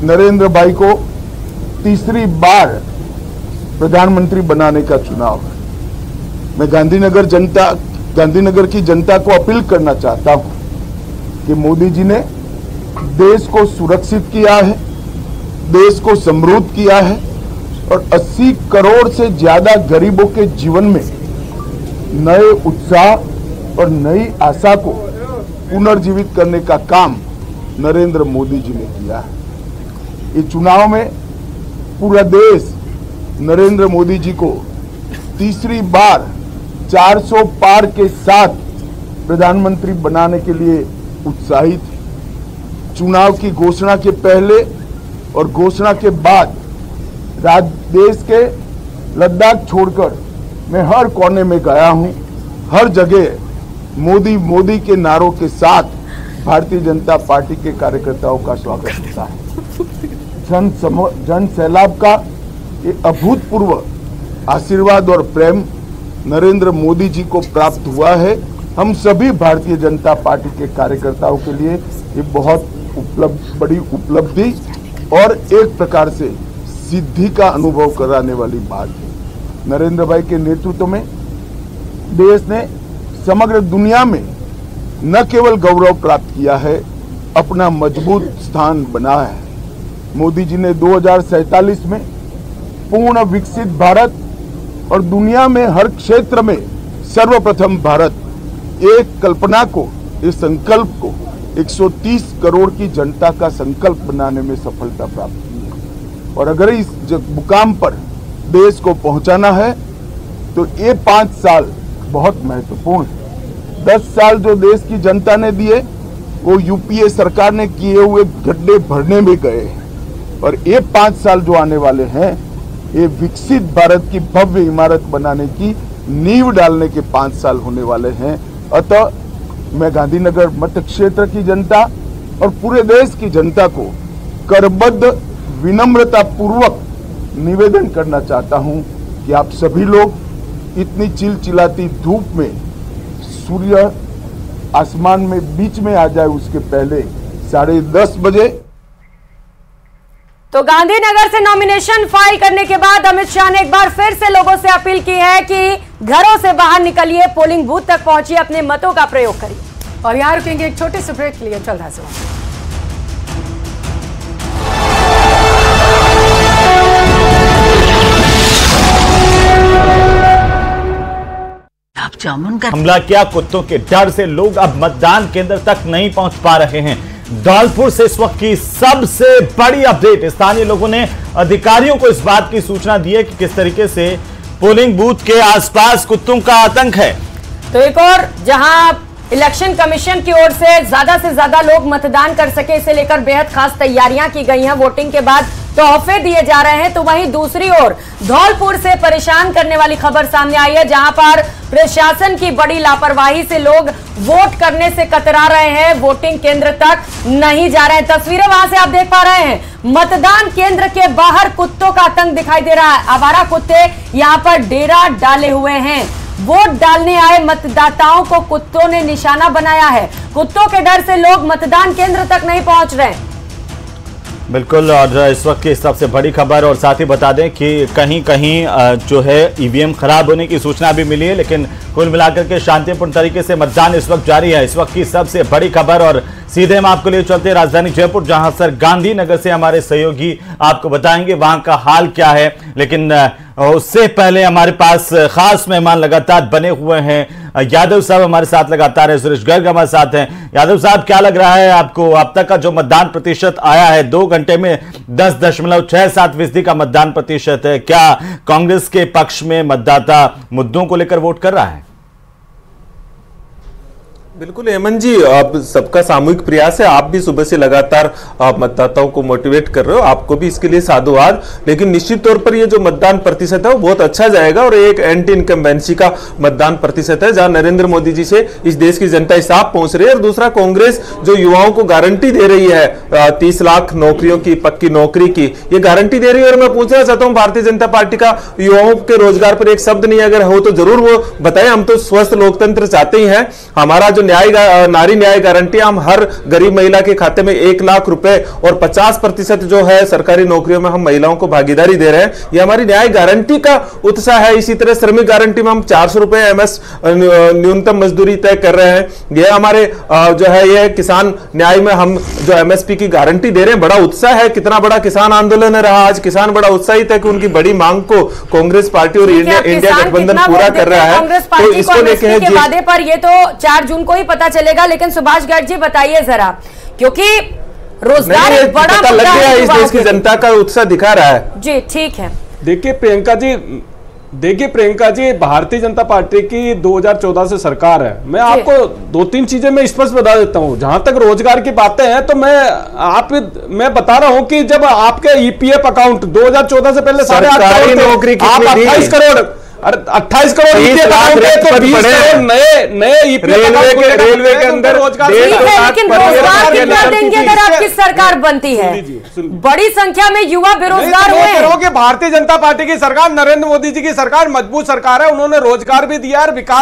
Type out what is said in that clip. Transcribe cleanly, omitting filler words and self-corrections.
नरेंद्र भाई को तीसरी बार प्रधानमंत्री बनाने का चुनाव है। मैं गांधीनगर की जनता को अपील करना चाहता हूं कि मोदी जी ने देश को सुरक्षित किया है, देश को समृद्ध किया है और 80 करोड़ से ज्यादा गरीबों के जीवन में नए उत्साह और नई आशा को पुनर्जीवित करने का काम नरेंद्र मोदी जी ने किया है। इस चुनाव में पूरा देश नरेंद्र मोदी जी को तीसरी बार 400 पार के साथ प्रधानमंत्री बनाने के लिए उत्साहित है। चुनाव की घोषणा के पहले और घोषणा के बाद देश के लद्दाख छोड़कर मैं हर कोने में गया हूं। हर जगह मोदी मोदी के नारों के साथ भारतीय जनता पार्टी के कार्यकर्ताओं का स्वागत होता है। जन सैलाब का ये अभूतपूर्व आशीर्वाद और प्रेम नरेंद्र मोदी जी को प्राप्त हुआ है। हम सभी भारतीय जनता पार्टी के कार्यकर्ताओं के लिए ये बहुत बड़ी उपलब्धि और एक प्रकार से सिद्धि का अनुभव कराने वाली बात है। नरेंद्र भाई के नेतृत्व में देश ने समग्र दुनिया में न केवल गौरव प्राप्त किया है, अपना मजबूत स्थान बनाया है। मोदी जी ने 2047 में पूर्ण विकसित भारत और दुनिया में हर क्षेत्र में सर्वप्रथम भारत एक कल्पना को, इस संकल्प को 130 करोड़ की जनता का संकल्प बनाने में सफलता प्राप्त की है। और अगर इस मुकाम पर देश को पहुंचाना है तो ये 5 साल बहुत महत्वपूर्ण है। 10 साल जो देश की जनता ने दिए वो यूपीए सरकार ने किए हुए गड्ढे भरने में गए हैं और ये 5 साल जो आने वाले हैं ये विकसित भारत की भव्य इमारत बनाने की नींव डालने के 5 साल होने वाले हैं। अतः मैं गांधीनगर मत क्षेत्र की जनता और पूरे देश की जनता को करबद्ध विनम्रता पूर्वक निवेदन करना चाहता हूं कि आप सभी लोग इतनी चिलचिलाती धूप में सूर्य आसमान में बीच में आ जाए उसके पहले 10:30 बजे। तो गांधीनगर से नॉमिनेशन फाइल करने के बाद अमित शाह ने एक बार फिर से लोगों से अपील की है कि घरों से बाहर निकलिए, पोलिंग बूथ तक पहुंचिए, अपने मतों का प्रयोग करिए। और यहां रुकेंगे एक छोटे से ब्रेक के लिए, चल रहा है। जामुन का हमला किया, कुत्तों के डर से लोग अब मतदान केंद्र तक नहीं पहुंच पा रहे हैं। धौलपुर से इस वक्त की सबसे बड़ी अपडेट, स्थानीय लोगों ने अधिकारियों को इस बात की सूचना दी है कि किस तरीके से पोलिंग बूथ के आसपास कुत्तों का आतंक है। तो एक और जहां इलेक्शन कमीशन की ओर से ज्यादा लोग मतदान कर सके, इसे लेकर बेहद खास तैयारियां की गई हैं। वोटिंग के बाद तोहफे दिए जा रहे हैं। तो वहीं दूसरी ओर धौलपुर से परेशान करने वाली खबर सामने आई है, जहां पर प्रशासन की बड़ी लापरवाही से लोग वोट करने से कतरा रहे हैं, वोटिंग केंद्र तक नहीं जा रहे हैं। तस्वीरें वहां से आप देख पा रहे हैं, मतदान केंद्र के बाहर कुत्तों का आतंक दिखाई दे रहा है। आवारा कुत्ते यहां पर डेरा डाले हुए हैं। वोट डालने आए मतदाताओं को कुत्तों ने निशाना बनाया है। कुत्तों के डर से लोग मतदान केंद्र तक नहीं पहुंच रहे हैं। बिल्कुल, और इस वक्त की सबसे बड़ी खबर, और साथ ही बता दें कि कहीं कहीं जो है ईवीएम खराब होने की सूचना भी मिली है, लेकिन कुल मिलाकर के शांतिपूर्ण तरीके से मतदान इस वक्त जारी है। इस वक्त की सबसे बड़ी खबर, और सीधे हम आपको लिए चलते हैं राजधानी जयपुर, जहां सर गांधीनगर से हमारे सहयोगी आपको बताएंगे वहां का हाल क्या है। लेकिन उससे पहले हमारे पास खास मेहमान लगातार बने हुए हैं। यादव साहब हमारे साथ लगातार है, सुरेश गर्ग हमारे साथ हैं। यादव साहब, क्या लग रहा है आपको, अब तक का जो मतदान प्रतिशत आया है 2 घंटे में 10.67% का मतदान प्रतिशत है, क्या कांग्रेस के पक्ष में मतदाता मुद्दों को लेकर वोट कर रहा है? बिल्कुल हेमंत जी, आप सबका सामूहिक प्रयास है। आप भी सुबह से लगातार आप मतदाताओं को मोटिवेट कर रहे हो, आपको भी इसके लिए साधुवाद। लेकिन निश्चित तौर पर ये जो मतदान प्रतिशत है वो बहुत अच्छा जाएगा और एक एंटी इनकम्बेंसी का मतदान प्रतिशत है, जहां नरेंद्र मोदी जी से इस देश की जनता हिसाब पहुंच रही है। और दूसरा, कांग्रेस जो युवाओं को गारंटी दे रही है 30 लाख नौकरियों की, पक्की नौकरी की, ये गारंटी दे रही है। और मैं पूछना चाहता हूँ भारतीय जनता पार्टी का युवाओं के रोजगार पर एक शब्द नहीं अगर हो तो जरूर वो बताएं। हम तो स्वस्थ लोकतंत्र चाहते ही हैं। हमारा जो नारी न्याय गारंटी, हम हर गरीब महिला के खाते में 1 लाख रुपए और 50% जो है सरकारी नौकरियों में हम महिलाओं को भागीदारी दे रहे हैं। ये हमारी न्याय गारंटी का उत्साह है। इसी तरह श्रमिक गारंटी में हम 400 रुपए एमएस न्यूनतम मजदूरी तय कर रहे हैं। ये हमारे जो है ये किसान न्याय में हम जो एमएसपी की गारंटी दे रहे हैं। बड़ा उत्साह है, कितना बड़ा किसान आंदोलन रहा। आज किसान बड़ा उत्साहित है कि उनकी बड़ी मांग को कांग्रेस पार्टी और इंडिया गठबंधन पूरा कर रहा है। कांग्रेस पार्टी को एमएसपी के वादे पर ये तो 4 जून को ही पता चलेगा। लेकिन सुभाष गर्ग जी बताइए जरा, क्योंकि रोजगार एक बड़ा पता लग गया, इस देश की जनता का उत्साह दिखा रहा है। जी ठीक है। देखिए प्रियंका जी, भारतीय जनता पार्टी की 2014 से सरकार है। मैं आपको 2-3 चीजें मैं स्पष्ट बता देता हूं। जहां तक रोजगार की बातें हैं तो मैं बता रहा हूं कि जब आपके ईपीएफ अकाउंट 2014 से पहले 8.5 नौकरी आप 28 करोड़ 28 करोड़ नए रेलवे के अंदर रोजगार। लेकिन रोजगार कितना देंगे अगर आपकी सरकार बनती है? बड़ी संख्या में युवा बेरोजगार हुए। भारतीय जनता पार्टी की सरकार, नरेंद्र मोदी जी की सरकार मजबूत सरकार है। उन्होंने रोजगार भी दिया और विकास